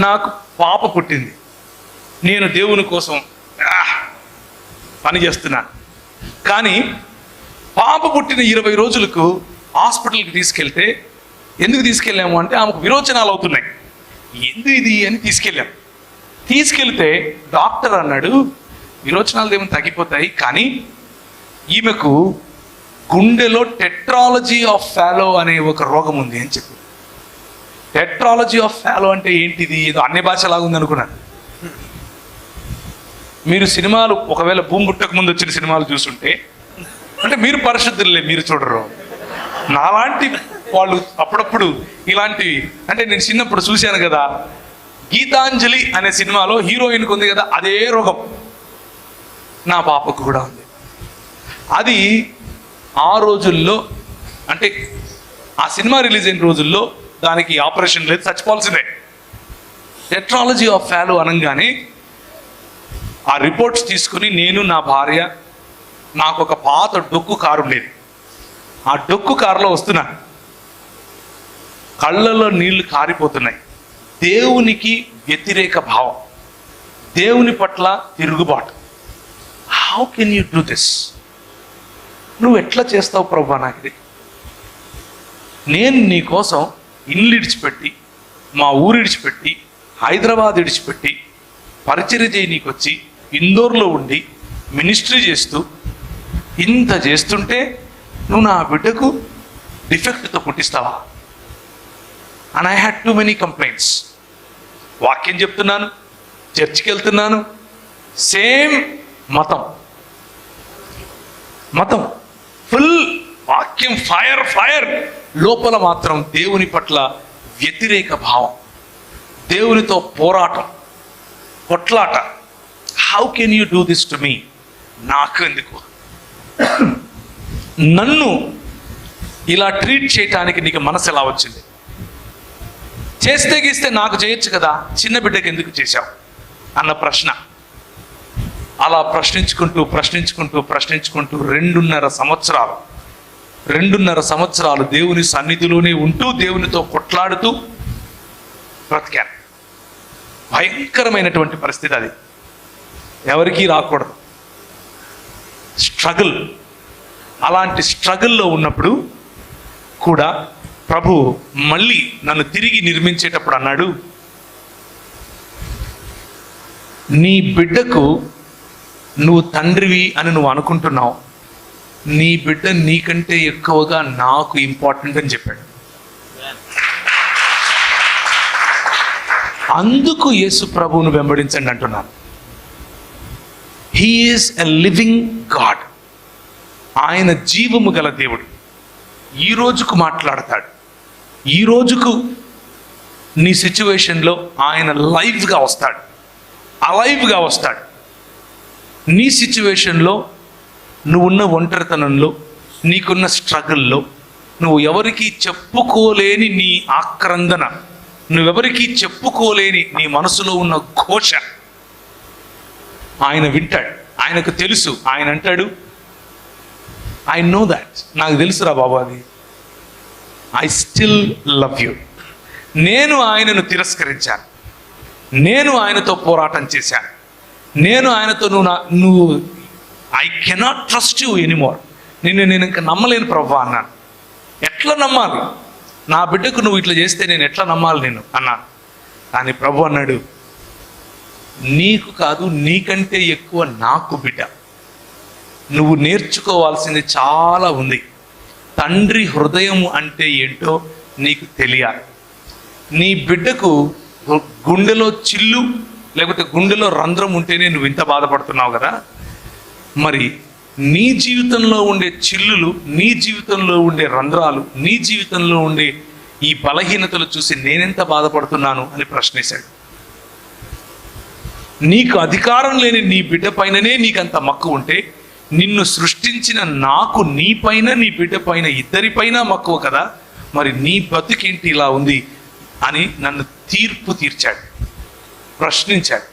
నాకు పాప పుట్టింది, నేను దేవుని కోసం పని చేస్తున్నా. కానీ పాప పుట్టిన 20 రోజులకు హాస్పిటల్కి తీసుకెళ్తే, ఎందుకు తీసుకెళ్ళాము అంటే ఆమెకు విరోచనాలు అవుతున్నాయి. ఎందుకు ఇది అని తీసుకెళ్తే డాక్టర్ అన్నాడు, విరోచనాలు ఏమైనా తగ్గిపోతాయి, కానీ ఈమెకు గుండెలో టెట్రాలజీ ఆఫ్ ఫాలో అనే ఒక రోగం ఉంది అని చెప్పి. టెట్రాలజీ ఆఫ్ ఫాలో అంటే ఏంటిది? ఏదో అన్ని భాషలాగా ఉంది అనుకున్నాను. మీరు సినిమాలు ఒకవేళ భూమి పుట్టక ముందు వచ్చిన సినిమాలు చూస్తుంటే, అంటే మీరు పరిశుద్ధులే, మీరు చూడరు. నాలాంటి వాళ్ళు అప్పుడప్పుడు ఇలాంటివి, అంటే నేను చిన్నప్పుడు చూశాను కదా, గీతాంజలి అనే సినిమాలో హీరోయిన్కి ఉంది కదా అదే రోగం, నా పాపకు కూడా ఉంది. అది ఆ రోజుల్లో, అంటే ఆ సినిమా రిలీజ్ అయిన రోజుల్లో దానికి ఆపరేషన్ లేదు, చచ్చిపోవాల్సిందే. టెట్రాలజీ ఆఫ్ ఫాలో అనగానే ఆ రిపోర్ట్స్ తీసుకుని నేను, నా భార్య, నాకు ఒక పాత డొక్కు కారు ఉండేది, ఆ డొక్కు కారులో వస్తున్నా, కళ్ళల్లో నీళ్లు కారిపోతున్నాయి. దేవునికి వ్యతిరేక భావం, దేవుని పట్ల తిరుగుబాటు. How can you do this? నువ్వు ఎట్లా చేస్తావు ప్రభా? నాకు ఇది, నేను నీ కోసం ఇల్లు ఇడిచిపెట్టి, మా ఊరు ఇడిచిపెట్టి, హైదరాబాద్ ఇడిచిపెట్టి పరిచర్య చేయనీకి వచ్చి ఇందోర్లో ఉండి మినిస్ట్రీ చేస్తూ ఇంత చేస్తుంటే నువ్వు నా బిడ్డకు డిఫెక్ట్తో పుట్టిస్తావా? And I had too many complaints. వాక్యం చెప్తున్నాను, చర్చికి వెళ్తున్నాను, సేమ్ మతం ఫుల్ వాక్యం ఫైర్, లోపల మాత్రం దేవుని పట్ల వ్యతిరేక భావం, దేవునితో పోరాటం, కొట్లాట. How can you do this to me? నాకు ఎందుకు? నన్ను ఇలా ట్రీట్ చేయటానికి నీకు మనసు ఎలా వచ్చింది? చేస్తే గీస్తే నాకు చేయొచ్చు కదా, చిన్న బిడ్డకి ఎందుకు చేశావు అన్న ప్రశ్న. అలా ప్రశ్నించుకుంటూ 2.5 సంవత్సరాలు దేవుని సన్నిధిలోనే ఉంటూ దేవునితో కొట్లాడుతూ బ్రతికాను. భయంకరమైనటువంటి పరిస్థితి అది, ఎవరికీ రాకూడదు. స్ట్రగుల్. అలాంటి స్ట్రగుల్లో ఉన్నప్పుడు కూడా ప్రభు మళ్ళీ నన్ను తిరిగి నిర్మించేటప్పుడు అన్నాడు, నీ బిడ్డకు నువ్వు తండ్రివి అని నువ్వు అనుకుంటున్నావు, నీ బిడ్డ నీకంటే ఎక్కువగా నాకు ఇంపార్టెంట్ అని చెప్పాడు. అందుకు యేసు ప్రభువును వెంబడించండి అంటున్నాను. He is a living God. ఆయన జీవము గల దేవుడు. ఈ రోజుకు మాట్లాడతాడు, ఈ రోజుకు నీ సిచ్యువేషన్లో ఆయన లైవ్గా వస్తాడు, అలైవ్గా వస్తాడు. నీ సిచ్యువేషన్లో, నువ్వున్న ఒంటరితనంలో, నీకున్న స్ట్రగుల్లో, నువ్వు ఎవరికి చెప్పుకోలేని నీ ఆక్రందన, నువ్వెవరికి చెప్పుకోలేని నీ మనసులో ఉన్న ఘోష ఆయన వింటాడు. ఆయనకు తెలుసు. ఆయన అంటాడు, ఐ నో దాట్, నాకు తెలుసురా బాబు అది, ఐ స్టిల్ లవ్ యూ. నేను ఆయనను తిరస్కరించాను, నేను ఆయనతో పోరాటం చేశాను, నేను ఆయనతో నువ్వు I cannot trust you anymore, నేను ఇంకా నమ్మలేను ప్రభు అన్నాను. ఎట్లా నమ్మాలి? నా బిడ్డకు నువ్వు ఇట్లా చేస్తే నేను ఎట్లా నమ్మాలి నేను అన్నాను. కానీ ప్రభు అన్నాడు, నీకు కాదు, నీకంటే ఎక్కువ నాకు బిడ్డ. నువ్వు నేర్చుకోవాల్సింది చాలా ఉంది. తండ్రి హృదయం అంటే ఏంటో నీకు తెలియాలి. నీ బిడ్డకు గుండెలో చిల్లు లేకపోతే గుండెలో రంధ్రం ఉంటేనే నువ్వు ఇంత బాధపడుతున్నావు కదా, మరి నీ జీవితంలో ఉండే చిల్లులు, నీ జీవితంలో ఉండే రంధ్రాలు, నీ జీవితంలో ఉండే ఈ బలహీనతలు చూసి నేనెంత బాధపడుతున్నాను అని ప్రశ్నించాడు. నీకు అధికారం లేని నీ బిడ్డ పైననే నీకంత మక్కువ ఉంటే, నిన్ను సృష్టించిన నాకు నీ పైన, నీ బిడ్డ పైన, ఇద్దరిపైన మక్కువ కదా, మరి నీ బతుకేంటి ఇలా ఉంది అని నన్ను తీర్పు తీర్చాడు, ప్రశ్నించాడు.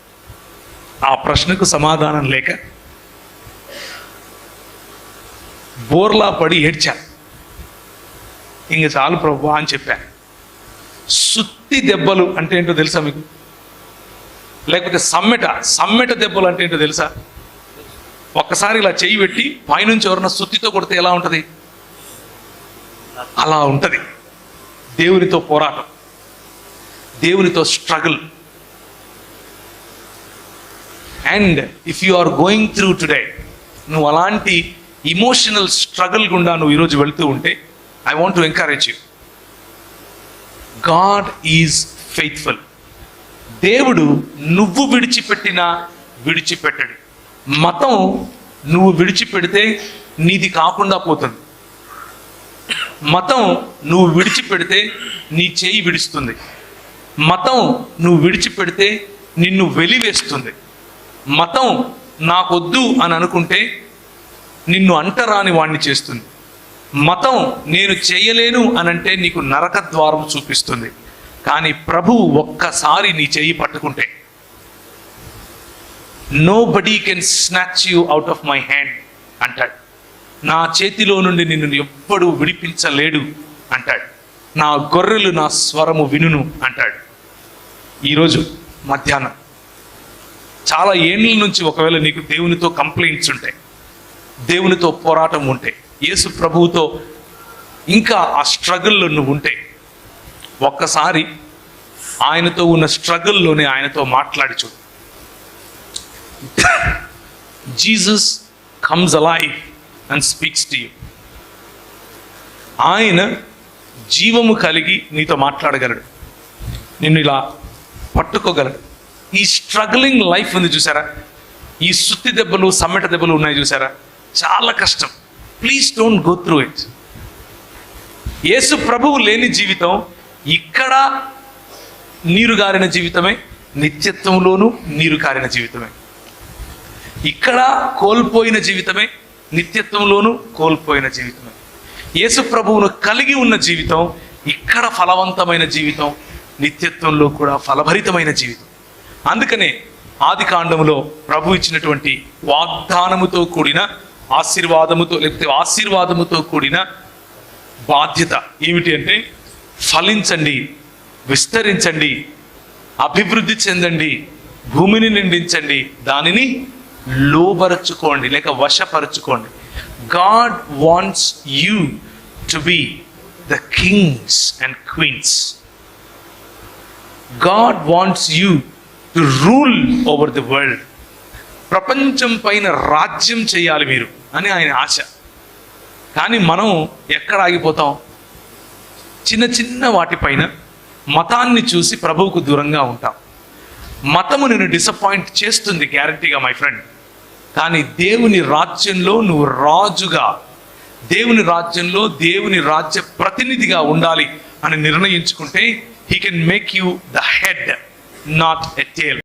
ఆ ప్రశ్నకు సమాధానం లేక బోర్లా పడి ఏడ్చాను. ఇంక చాలు ప్రభు అని చెప్పాను. సుత్తి దెబ్బలు అంటే ఏంటో తెలుసా మీకు? లేకపోతే సమ్మెట దెబ్బలు అంటే ఏంటో తెలుసా? ఒక్కసారి ఇలా చెయ్యి పెట్టి పైనుంచి ఎవరన్నా సుత్తితో కొడితే ఎలా ఉంటుంది? అలా ఉంటుంది దేవునితో పోరాటం, దేవునితో struggle. And if you are going through today, నువ్వు అలాంటి ఇమోషనల్ స్ట్రగుల్ గుండా నువ్వు ఈరోజు వెళ్తూ ఉంటే, I want to encourage you. God is faithful. దేవుడు నువ్వు విడిచిపెట్టినా విడిచిపెట్టడు. మతం నువ్వు విడిచిపెడితే నీది కాకుండా పోతుంది. మతం నువ్వు విడిచిపెడితే నీ చేయి విడుస్తుంది. మతం నువ్వు విడిచిపెడితే నిన్ను వెలివేస్తుంది. మతం నాకొద్దు అని అనుకుంటే నిన్ను అంటరాని వాణ్ణి చేస్తుంది. మతం నేను చేయలేను అనంటే నీకు నరక ద్వారం చూపిస్తుంది. కానీ ప్రభువు ఒక్కసారి నీ చేయి పట్టుకుంటే, nobody can snatch you out of my hand అంటాడు. నా చేతిలో నుండి నిన్ను ఎవ్వడు విడిపించలేడు అంటాడు. నా గొర్రెలు నా స్వరము వినును అంటాడు. ఈరోజు మధ్యాహ్నం చాలా ఏండ్ల నుంచి ఒకవేళ నీకు దేవునితో కంప్లైంట్స్ ఉంటాయి, దేవునితో పోరాటం ఉంటే, యేసు ప్రభువుతో ఇంకా ఆ స్ట్రగుల్లో నువ్వు ఉంటే, ఒక్కసారి ఆయనతో ఉన్న స్ట్రగుల్లోనే ఆయనతో మాట్లాడి చూడు. Jesus comes alive and speaks to you. ఆయన జీవము కలిగి నీతో మాట్లాడగలడు, నిన్ను ఇలా పట్టుకోగలడు. ఈ స్ట్రగ్లింగ్ లైఫ్ ఉంది చూసారా, ఈ సుత్తి దెబ్బలు సమ్మెట దెబ్బలు ఉన్నాయి చూసారా, చాలా కష్టం. Please don't go through it. యేసు ప్రభువు లేని జీవితం ఇక్కడ నీరు గారిన జీవితమే, నిత్యత్వంలోనూ నీరు కారిన జీవితమే. ఇక్కడ కోల్పోయిన జీవితమే, నిత్యత్వంలోనూ కోల్పోయిన జీవితమే. యేసు ప్రభువును కలిగి ఉన్న జీవితం ఇక్కడ ఫలవంతమైన జీవితం, నిత్యత్వంలో కూడా ఫలభరితమైన జీవితం. అందుకనే ఆది కాండములో ప్రభు ఇచ్చినటువంటి వాగ్దానముతో కూడిన ఆశీర్వాదముతో కూడిన బాధ్యత ఏమిటి అంటే, ఫలించండి, విస్తరించండి, అభివృద్ధి చెందండి, భూమిని నిండించండి, దానిని లోబరచుకోండి లేక వశపరచుకోండి. God wants you to be the kings and queens. God wants you to rule over the world. ప్రపంచం పైన రాజ్యం చేయాలి మీరు అని ఆయన ఆశ. కానీ మనం ఎక్కడ ఆగిపోతాం? చిన్న చిన్న వాటిపైన మతాన్ని చూసి ప్రభువుకు దూరంగా ఉంటాం. మతము నిన్ను డిసప్పాయింట్ చేస్తుంది గ్యారంటీగా మై ఫ్రెండ్. కానీ దేవుని రాజ్యంలో నువ్వు రాజుగా, దేవుని రాజ్యంలో దేవుని రాజ్య ప్రతినిధిగా ఉండాలి అని నిర్ణయించుకుంటే, he can make you the head, not a tale.